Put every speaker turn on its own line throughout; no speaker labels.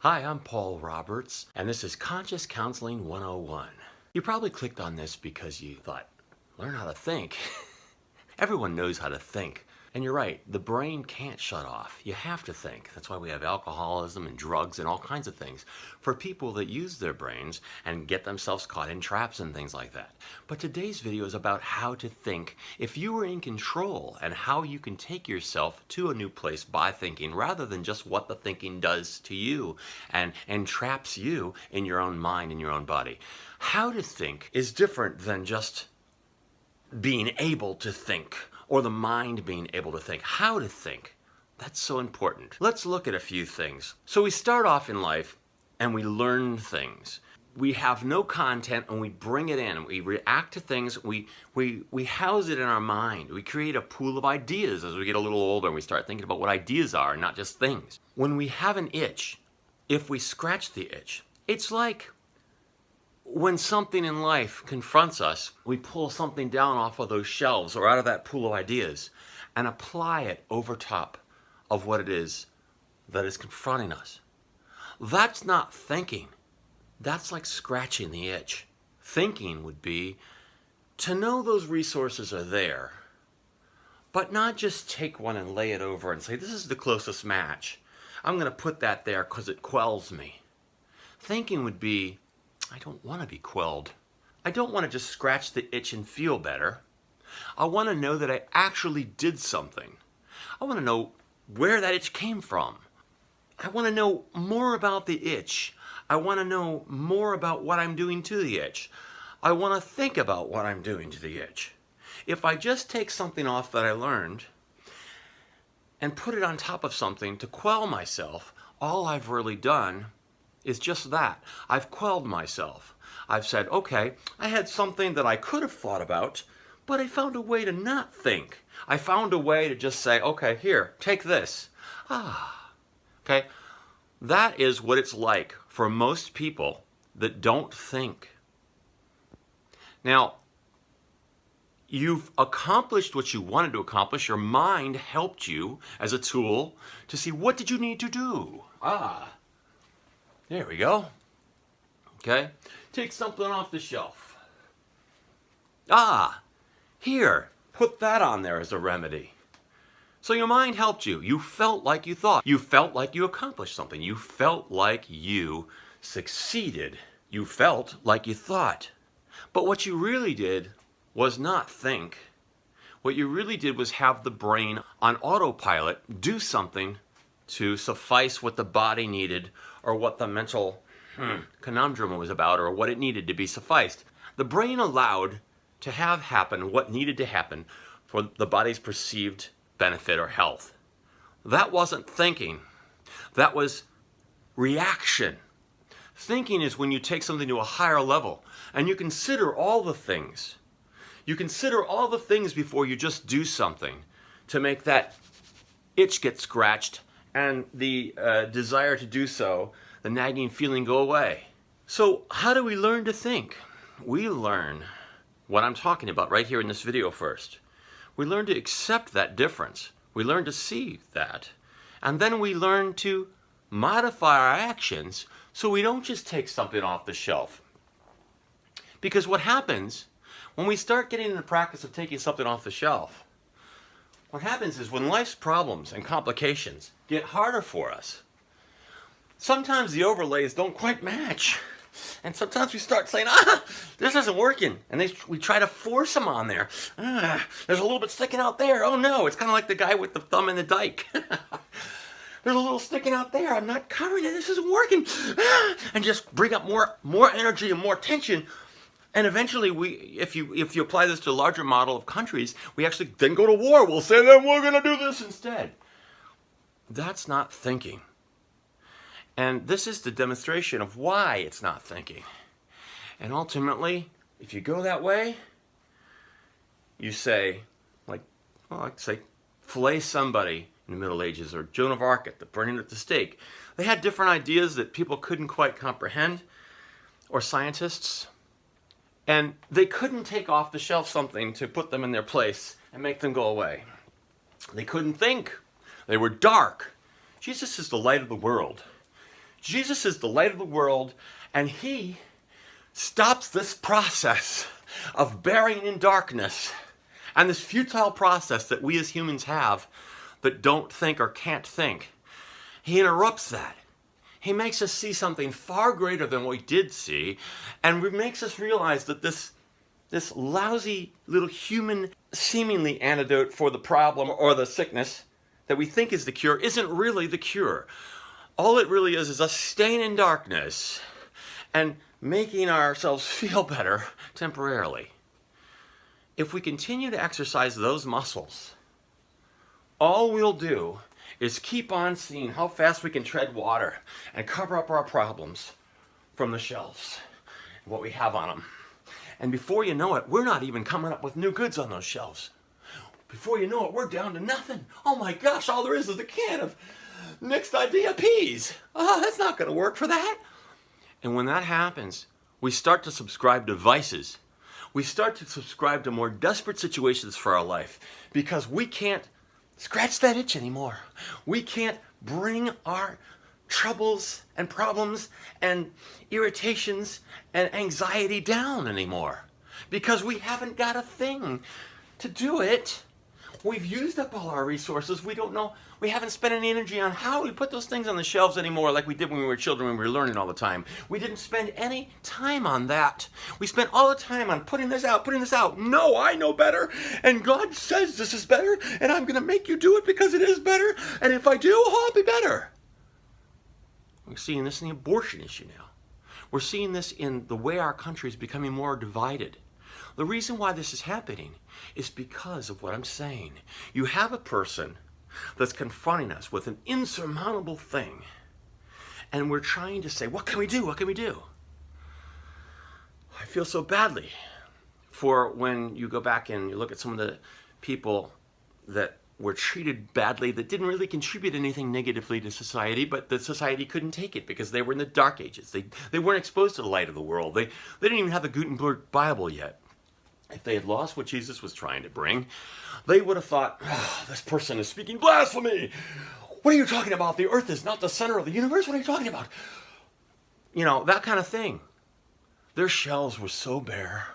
Hi, I'm Paul Roberts, and this is Conscious Counseling 101. You probably clicked on this because you thought, learn how to think. Everyone knows how to think. And you're right, the brain can't shut off. You have to think. That's why we have alcoholism and drugs and all kinds of things for people that use their brains and get themselves caught in traps and things like that. But today's video is about how to think if you were in control and how you can take yourself to a new place by thinking rather than just what the thinking does to you and entraps you in your own mind and your own body. How to think is different than just being able to think, or the mind being able to think. How to think, that's so important. Let's look at a few things. So we start off in life and we learn things. We have no content and we bring it in. We react to things. We house it in our mind. We create a pool of ideas as we get a little older and we start thinking about what ideas are, not just things. When we have an itch, if we scratch the itch, it's like when something in life confronts us, we pull something down off of those shelves or out of that pool of ideas and apply it over top of what it is that is confronting us. That's not thinking. That's like scratching the itch. Thinking would be to know those resources are there, but not just take one and lay it over and say, this is the closest match. I'm going to put that there because it quells me. Thinking would be, I don't want to be quelled. I don't want to just scratch the itch and feel better. I want to know that I actually did something. I want to know where that itch came from. I want to know more about the itch. I want to know more about what I'm doing to the itch. I want to think about what I'm doing to the itch. If I just take something off that I learned and put it on top of something to quell myself, all I've really done is just that. I've quelled myself. I've said, okay, I had something that I could have thought about, but I found a way to not think. I found a way to just say, okay, here, take this. Okay? That is what it's like for most people that don't think. Now, you've accomplished what you wanted to accomplish. Your mind helped you as a tool to see what did you need to do. There we go. Okay? Take something off the shelf. Here, put that on there as a remedy. So your mind helped you. You felt like you thought. You felt like you accomplished something. You felt like you succeeded. You felt like you thought. But what you really did was not think. What you really did was have the brain on autopilot do something to suffice what the body needed or what the mental conundrum was about or what it needed to be sufficed. The brain allowed to have happen what needed to happen for the body's perceived benefit or health. That wasn't thinking. That was reaction. Thinking is when you take something to a higher level and you consider all the things. You consider all the things before you just do something to make that itch get scratched and the desire to do so, the nagging feeling, go away. So how do we learn to think? We learn what I'm talking about right here in this video first. We learn to accept that difference. We learn to see that. And then we learn to modify our actions so we don't just take something off the shelf. Because what happens when we start getting in the practice of taking something off the shelf, what happens is when life's problems and complications get harder for us, sometimes the overlays don't quite match. And sometimes we start saying, this isn't working. And we try to force them on there. There's a little bit sticking out there. Oh no, it's kind of like the guy with the thumb in the dike. There's a little sticking out there. I'm not covering it. This isn't working. And just bring up more energy and more tension. And eventually, if you apply this to a larger model of countries, we actually then go to war. We'll say, then we're going to do this instead. That's not thinking. And this is the demonstration of why it's not thinking. And ultimately, if you go that way, you say, I'd say, fillet somebody in the Middle Ages, or Joan of Arc at the burning at the stake. They had different ideas that people couldn't quite comprehend, or scientists. And they couldn't take off the shelf something to put them in their place and make them go away. They couldn't think. They were dark. Jesus is the light of the world. Jesus is the light of the world, and he stops this process of burying in darkness and this futile process that we as humans have that don't think or can't think. He interrupts that. He makes us see something far greater than we did see, and makes us realize that this lousy little human seemingly antidote for the problem or the sickness that we think is the cure isn't really the cure. All it really is us staying in darkness and making ourselves feel better temporarily. If we continue to exercise those muscles, all we'll do is keep on seeing how fast we can tread water and cover up our problems from the shelves, what we have on them. And before you know it, we're not even coming up with new goods on those shelves. Before you know it, we're down to nothing. Oh my gosh, all there is a can of Next Idea peas. Oh, that's not going to work for that. And when that happens, we start to subscribe to vices. We start to subscribe to more desperate situations for our life because we can't scratch that itch anymore. We can't bring our troubles and problems and irritations and anxiety down anymore because we haven't got a thing to do it. We've used up all our resources. We don't know. We haven't spent any energy on how we put those things on the shelves anymore like we did when we were children, when we were learning all the time. We didn't spend any time on that. We spent all the time on putting this out, putting this out. No, I know better. And God says this is better. And I'm going to make you do it because it is better. And if I do, oh, I'll be better. We're seeing this in the abortion issue now. We're seeing this in the way our country is becoming more divided. The reason why this is happening is because of what I'm saying. You have a person that's confronting us with an insurmountable thing, and we're trying to say, what can we do? What can we do? I feel so badly for when you go back and you look at some of the people that were treated badly that didn't really contribute anything negatively to society, but the society couldn't take it because they were in the dark ages. They weren't exposed to the light of the world. They didn't even have the Gutenberg Bible yet. If they had lost what Jesus was trying to bring, they would have thought, oh, this person is speaking blasphemy. What are you talking about? The earth is not the center of the universe. What are you talking about? You know, that kind of thing. Their shells were so bare.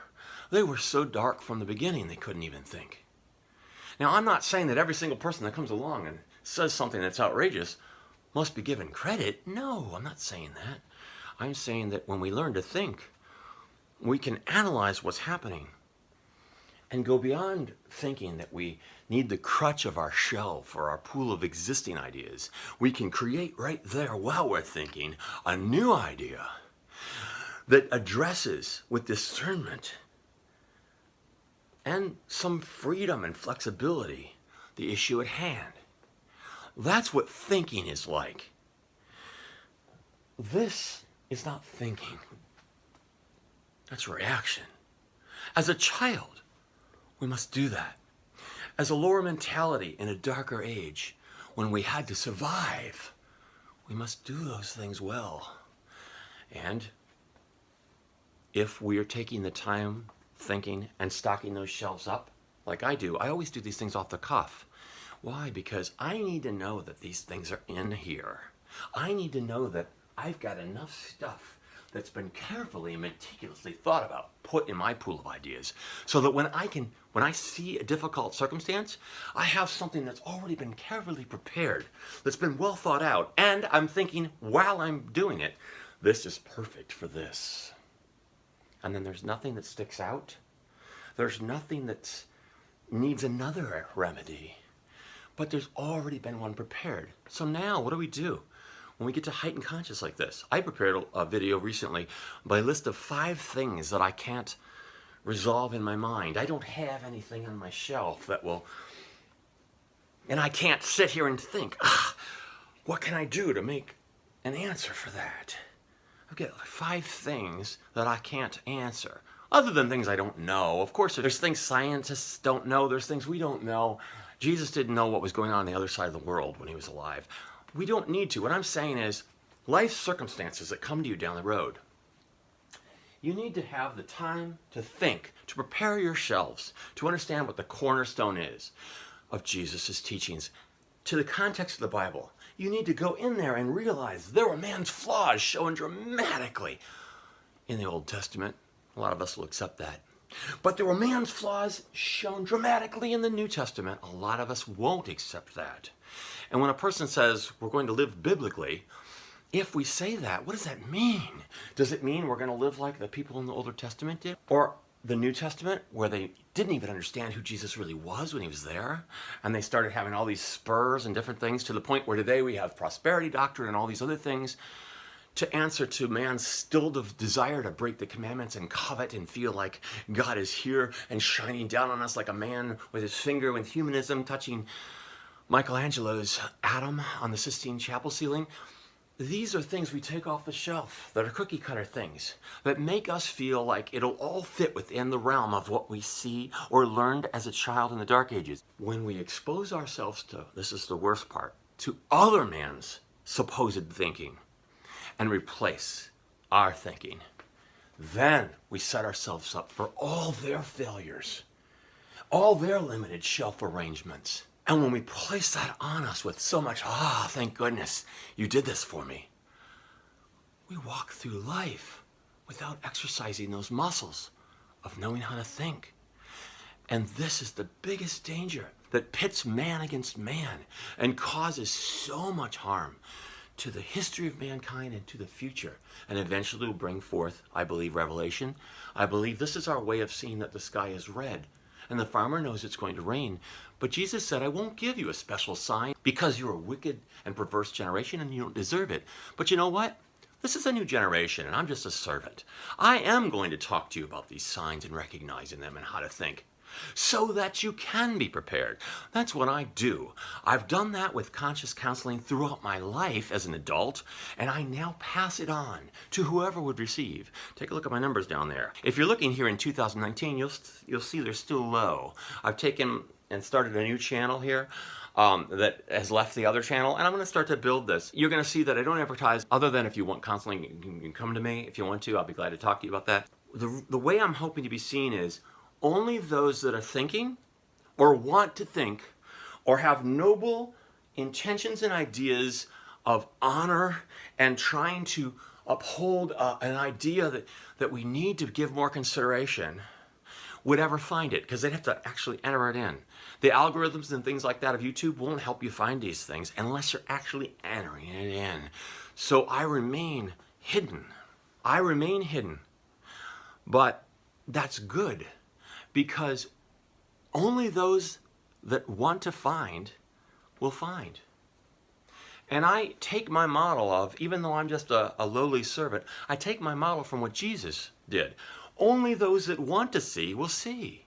They were so dark from the beginning, they couldn't even think. Now, I'm not saying that every single person that comes along and says something that's outrageous must be given credit. No, I'm not saying that. I'm saying that when we learn to think, we can analyze what's happening and go beyond thinking that we need the crutch of our shelf or our pool of existing ideas. We can create right there while we're thinking a new idea that addresses with discernment and some freedom and flexibility the issue at hand. That's what thinking is like. This is not thinking. That's reaction. As a child, we must do that. As a lower mentality in a darker age, when we had to survive, we must do those things well. And if we are taking the time thinking and stocking those shelves up, like I do, I always do these things off the cuff. Why? Because I need to know that these things are in here. I need to know that I've got enough stuff that's been carefully and meticulously thought about, put in my pool of ideas, so that when I see a difficult circumstance, I have something that's already been carefully prepared, that's been well thought out, and I'm thinking while I'm doing it, this is perfect for this. And then there's nothing that sticks out. There's nothing that needs another remedy, but there's already been one prepared. So now what do? When we get to heightened conscious like this, I prepared a video recently by a list of 5 things that I can't resolve in my mind. I don't have anything on my shelf that will, and I can't sit here and think, what can I do to make an answer for that? I've got 5 things that I can't answer, other than things I don't know. Of course, there's things scientists don't know. There's things we don't know. Jesus didn't know what was going on the other side of the world when he was alive. We don't need to. What I'm saying is, life circumstances that come to you down the road, you need to have the time to think, to prepare your shelves, to understand what the cornerstone is of Jesus' teachings, to the context of the Bible. You need to go in there and realize there were man's flaws shown dramatically in the Old Testament. A lot of us will accept that. But there were man's flaws shown dramatically in the New Testament. A lot of us won't accept that. And when a person says we're going to live biblically, if we say that, what does that mean? Does it mean we're going to live like the people in the Old Testament did? Or the New Testament, where they didn't even understand who Jesus really was when he was there, and they started having all these spurs and different things, to the point where today we have prosperity doctrine and all these other things to answer to man's still desire to break the commandments and covet and feel like God is here and shining down on us like a man with his finger with humanism touching Michelangelo's Adam on the Sistine Chapel ceiling. These are things we take off the shelf that are cookie cutter things that make us feel like it'll all fit within the realm of what we see or learned as a child in the Dark Ages. When we expose ourselves to, this is the worst part, to other man's supposed thinking and replace our thinking, then we set ourselves up for all their failures, all their limited shelf arrangements. And when we place that on us with so much, thank goodness you did this for me, we walk through life without exercising those muscles of knowing how to think. And this is the biggest danger that pits man against man and causes so much harm to the history of mankind and to the future, and eventually will bring forth, I believe, revelation. I believe this is our way of seeing that the sky is red and the farmer knows it's going to rain. But Jesus said, I won't give you a special sign because you're a wicked and perverse generation and you don't deserve it. But you know what? This is a new generation and I'm just a servant. I am going to talk to you about these signs and recognizing them and how to think, so that you can be prepared. That's what I do. I've done that with conscious counseling throughout my life as an adult, and I now pass it on to whoever would receive. Take a look at my numbers down there. If you're looking here in 2019, you'll see they're still low. I've taken and started a new channel here that has left the other channel, and I'm going to start to build this. You're going to see that I don't advertise, other than if you want counseling, you can come to me. If you want to, I'll be glad to talk to you about that. The way I'm hoping to be seen is only those that are thinking or want to think or have noble intentions and ideas of honor and trying to uphold an idea that we need to give more consideration would ever find it, because they'd have to actually enter it in. The algorithms and things like that of YouTube won't help you find these things unless you're actually entering it in. So I remain hidden. I remain hidden. But that's good, because only those that want to find will find. And I take my model of, even though I'm just a lowly servant, I take my model from what Jesus did. Only those that want to see will see.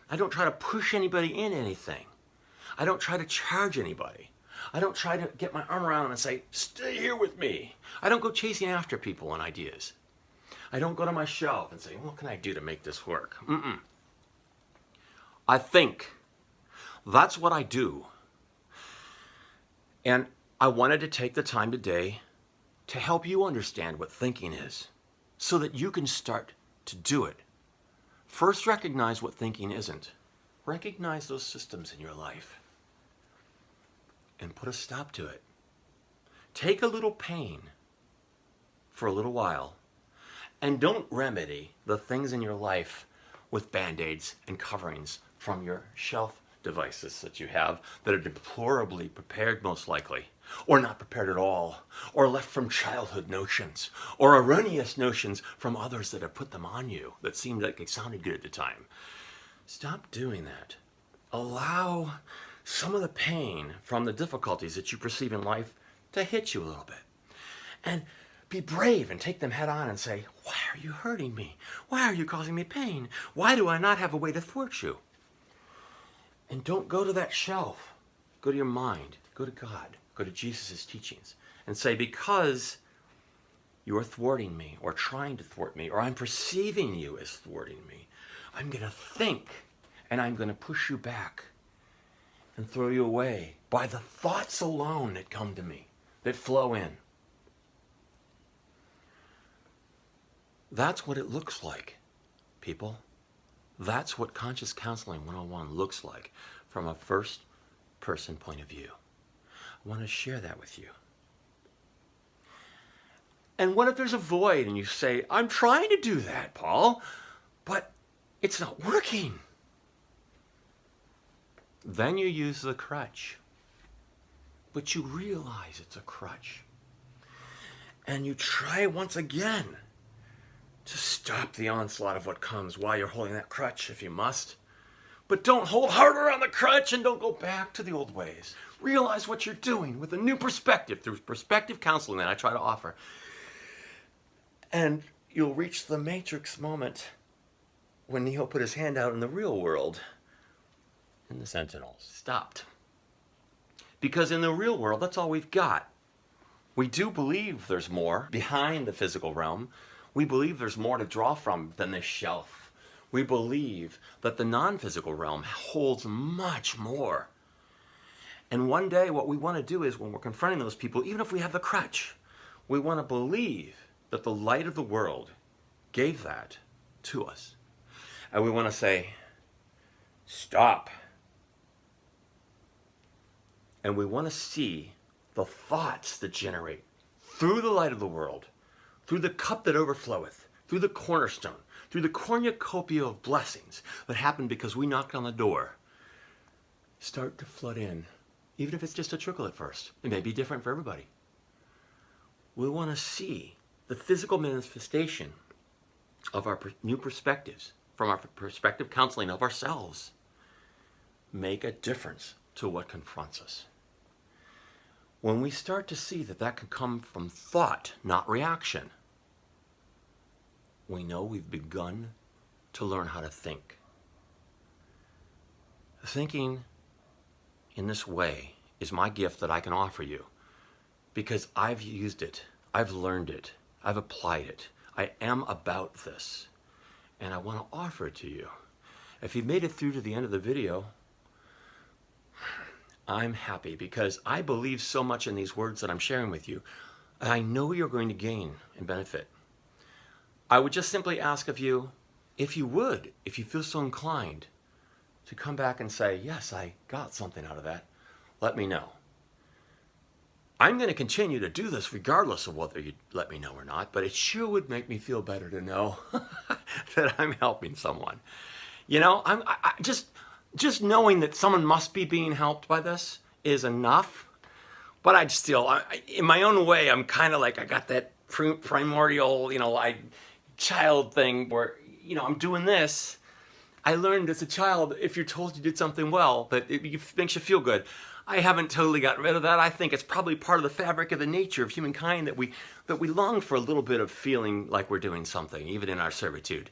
I don't try to push anybody in anything. I don't try to charge anybody. I don't try to get my arm around them and say, stay here with me. I don't go chasing after people and ideas. I don't go to my shelf and say, what can I do to make this work? I think. That's what I do. And I wanted to take the time today to help you understand what thinking is, so that you can start to do it. First, recognize what thinking isn't. Recognize those systems in your life and put a stop to it. Take a little pain for a little while, and don't remedy the things in your life with band-aids and coverings from your shelf devices that you have that are deplorably prepared, most likely, or not prepared at all, or left from childhood notions, or erroneous notions from others that have put them on you that seemed like it sounded good at the time. Stop doing that. Allow some of the pain from the difficulties that you perceive in life to hit you a little bit. And be brave and take them head on and say, why are you hurting me? Why are you causing me pain? Why do I not have a way to thwart you? And don't go to that shelf. Go to your mind. Go to God. Go to Jesus' teachings. And say, because you're thwarting me or trying to thwart me, or I'm perceiving you as thwarting me, I'm going to think and I'm going to push you back and throw you away by the thoughts alone that come to me, that flow in. That's what it looks like, people. That's what Conscious Counseling 101 looks like from a first-person point of view. I want to share that with you. And what if there's a void and you say, I'm trying to do that, Paul, but it's not working? Then you use the crutch. But you realize it's a crutch. And you try once again to stop the onslaught of what comes while you're holding that crutch if you must. But don't hold harder on the crutch and don't go back to the old ways. Realize what you're doing with a new perspective through perspective counseling that I try to offer. And you'll reach the matrix moment when Neo put his hand out in the real world and the Sentinels stopped. Because in the real world, that's all we've got. We do believe there's more behind the physical realm. We believe there's more to draw from than this shelf. We believe that the non-physical realm holds much more. And one day what we want to do is when we're confronting those people, even if we have the crutch, we want to believe that the light of the world gave that to us. And we want to say, stop. And we want to see the thoughts that generate through the light of the world, through the cup that overfloweth, through the cornerstone, through the cornucopia of blessings that happen because we knocked on the door, start to flood in, even if it's just a trickle at first. It may be different for everybody. We want to see the physical manifestation of our new perspectives, from our perspective counseling of ourselves, make a difference to what confronts us. When we start to see that that can come from thought, not reaction, we know we've begun to learn how to think. Thinking in this way is my gift that I can offer you because I've used it, I've learned it, I've applied it. I am about this, and I want to offer it to you. If you've made it through to the end of the video, I'm happy because I believe so much in these words that I'm sharing with you. I know you're going to gain and benefit. I would just simply ask of you, if you would, if you feel so inclined, to come back and say, yes, I got something out of that, let me know. I'm going to continue to do this regardless of whether you let me know or not, but it sure would make me feel better to know that I'm helping someone. You know, I just knowing that someone must be being helped by this is enough. But I'd still, in my own way, I'm kind of like, I got that primordial, child thing where, I'm doing this. I learned as a child, if you're told you did something well, that it makes you feel good. I haven't totally gotten rid of that. I think it's probably part of the fabric of the nature of humankind that we long for a little bit of feeling like we're doing something, even in our servitude.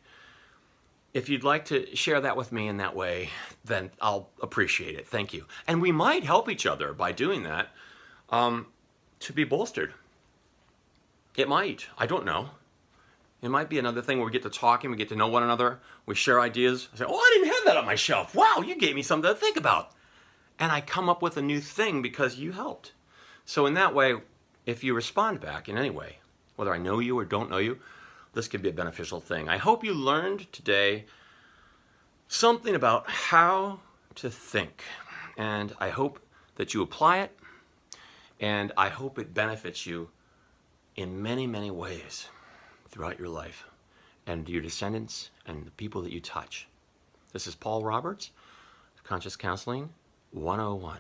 If you'd like to share that with me in that way, then I'll appreciate it. Thank you. And we might help each other by doing that to be bolstered. It might. I don't know. It might be another thing where we get to talking, we get to know one another, we share ideas. I say, oh, I didn't have that on my shelf. Wow, you gave me something to think about. And I come up with a new thing because you helped. So in that way, if you respond back in any way, whether I know you or don't know you, this could be a beneficial thing. I hope you learned today something about how to think. And I hope that you apply it. And I hope it benefits you in many, many ways throughout your life and your descendants and the people that you touch. This is Paul Roberts, Conscious Counseling 101.